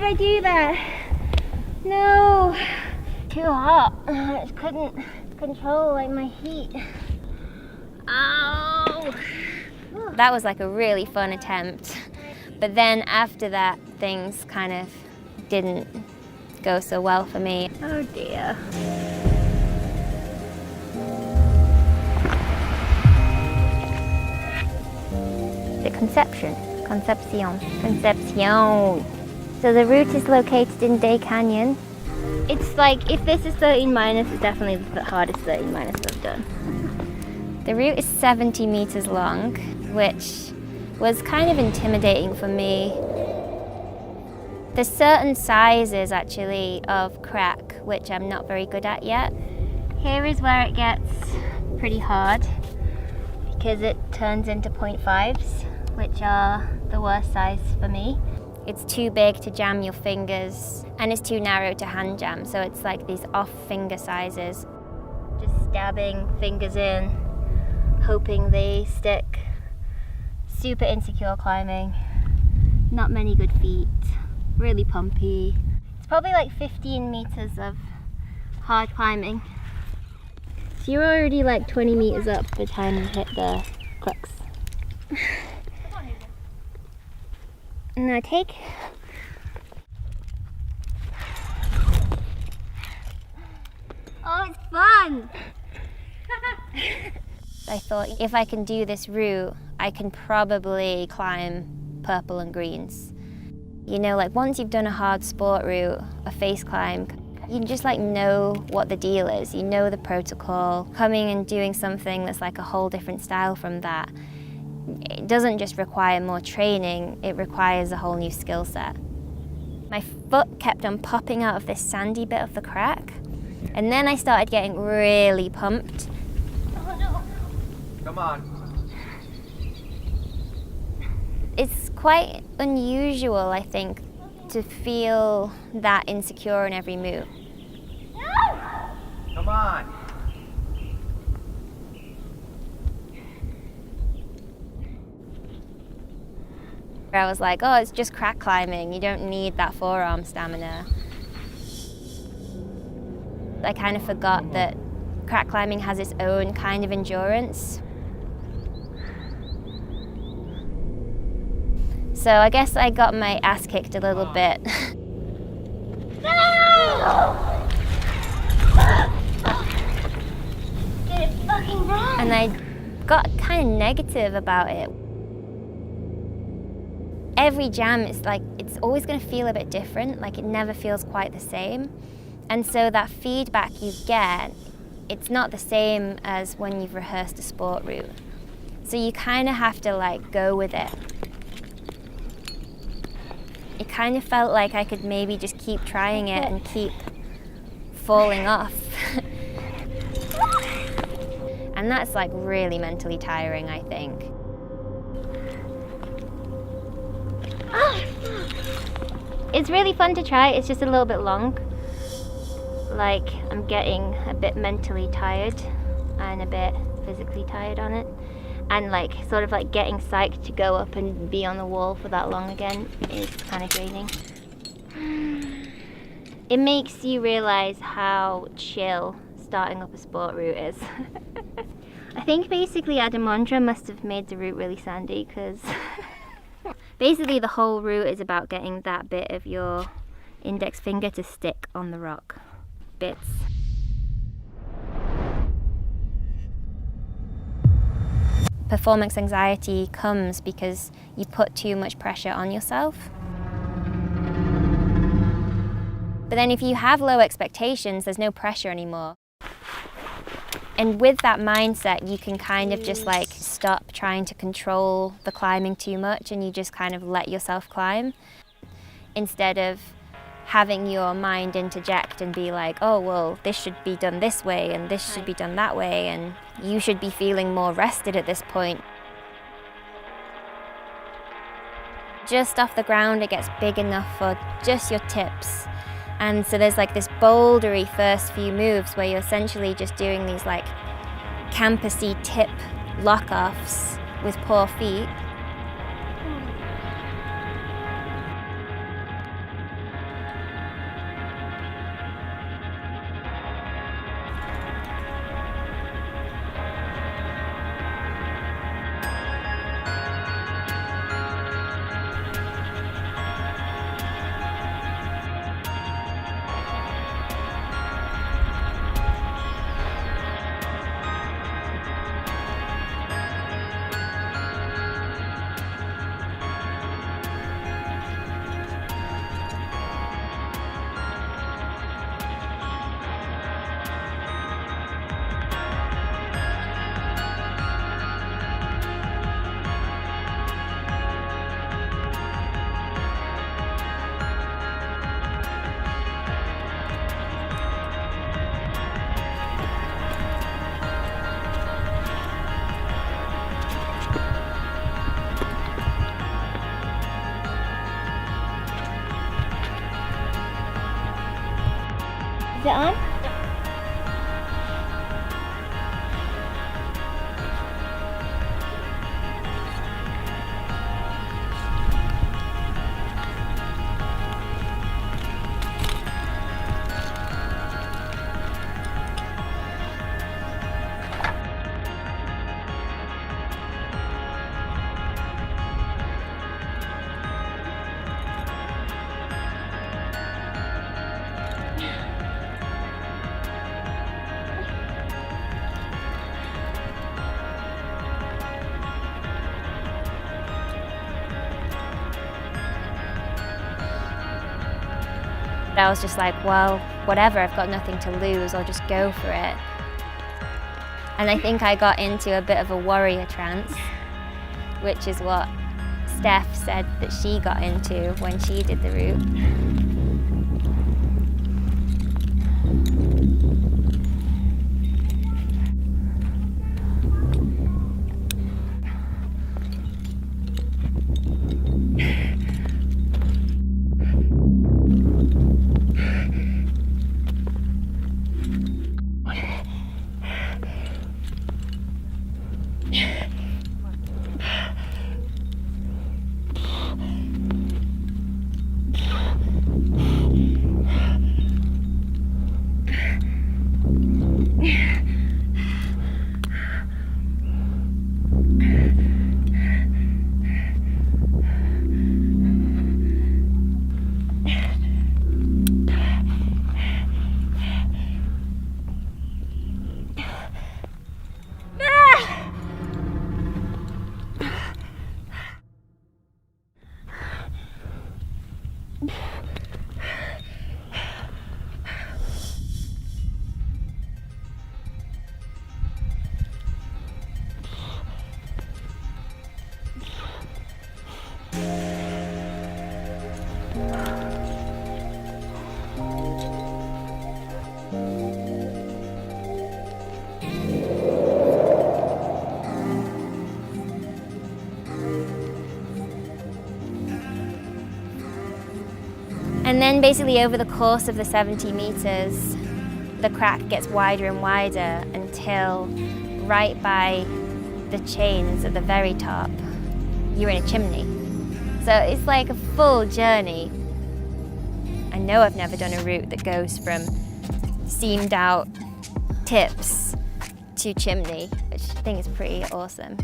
I do that? No, too hot. I just couldn't control like my heat. Ow! That was like a really fun attempt. But then after that, things kind of didn't go so well for me. Oh dear. The Conception. So the route is located in Day Canyon. It's like, if this is 13 minus, it's definitely the hardest 13 minus I've done. The route is 70 meters long, which was kind of intimidating for me. There's certain sizes actually of crack, which I'm not very good at yet. Here is where it gets pretty hard because it turns into 0.5s, which are the worst size for me. It's too big to jam your fingers and it's too narrow to hand jam, so it's like these off finger sizes. Just stabbing fingers in, hoping they stick. Super insecure climbing, not many good feet, really pumpy. It's probably like 15 meters of hard climbing. So you're already like 20 meters up by the time you hit the crux. Now take. Oh, it's fun! I thought if I can do this route, I can probably climb purple and greens. You know, like once you've done a hard sport route, a face climb, you just like know what the deal is. You know the protocol. Coming and doing something that's like a whole different style from that, it doesn't just require more training, it requires a whole new skill set. My foot kept on popping out of this sandy bit of the crack, and then I started getting really pumped. Oh no. Come on. It's quite unusual, I think, to feel that insecure in every move. Come on. I was like, oh, it's just crack climbing. You don't need that forearm stamina. I kind of forgot that crack climbing has its own kind of endurance. So I guess I got my ass kicked a little bit. Get it fucking wrong. And I got kind of negative about it. Every jam is like, it's always going to feel a bit different, like it never feels quite the same. And so that feedback you get, it's not the same as when you've rehearsed a sport route. So you kind of have to like go with it. It kind of felt like I could maybe just keep trying it and keep falling off. And that's like really mentally tiring, I think. It's really fun to try, it's just a little bit long. Like, I'm getting a bit mentally tired and a bit physically tired on it. And like, sort of like getting psyched to go up and be on the wall for that long again is kind of draining. It makes you realize how chill starting up a sport route is. I think basically Adamondra must have made the route really sandy, because basically the whole route is about getting that bit of your index finger to stick on the rock bits. Performance anxiety comes because you put too much pressure on yourself. But then if you have low expectations, there's no pressure anymore. And with that mindset, you can kind of just like stop trying to control the climbing too much, and you just kind of let yourself climb instead of having your mind interject and be like, oh, well, this should be done this way and this should be done that way, and you should be feeling more rested at this point. Just off the ground, it gets big enough for just your tips. And so there's like this bouldery first few moves where you're essentially just doing these like campusy tip lock-offs with poor feet. it on? I was just like, well, whatever, I've got nothing to lose, I'll just go for it. And I think I got into a bit of a warrior trance, which is what Steph said that she got into when she did the route. And then basically over the course of the 70 meters, the crack gets wider and wider until right by the chains at the very top, you're in a chimney. So it's like a full journey. I know I've never done a route that goes from seamed out tips to chimney, which I think is pretty awesome.